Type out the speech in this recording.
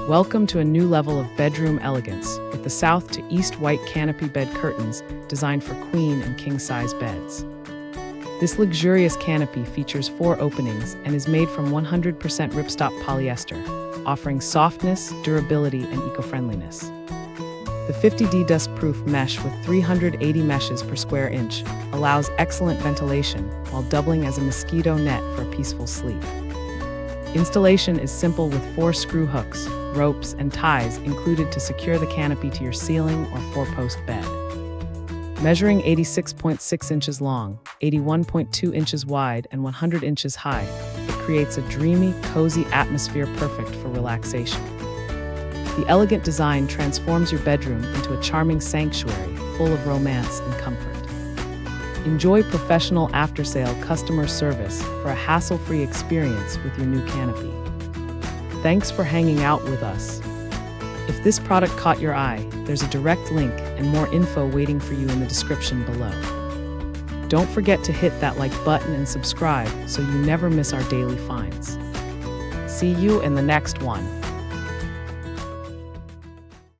Welcome to a new level of bedroom elegance with the south to east white canopy bed curtains designed for queen and king-size beds. This luxurious canopy features 4 openings and is made from 100% ripstop polyester, offering softness, durability, and eco-friendliness. The 50D dust-proof mesh with 380 meshes per square inch allows excellent ventilation while doubling as a mosquito net for a peaceful sleep. Installation is simple with 4 screw hooks, ropes, and ties included to secure the canopy to your ceiling or 4-post bed. Measuring 86.6 inches long, 81.2 inches wide, and 100 inches high, it creates a dreamy, cozy atmosphere perfect for relaxation. The elegant design transforms your bedroom into a charming sanctuary full of romance and comfort. Enjoy professional after-sale customer service for a hassle-free experience with your new canopy. Thanks for hanging out with us. If this product caught your eye, there's a direct link and more info waiting for you in the description below. Don't forget to hit that like button and subscribe so you never miss our daily finds. See you in the next one.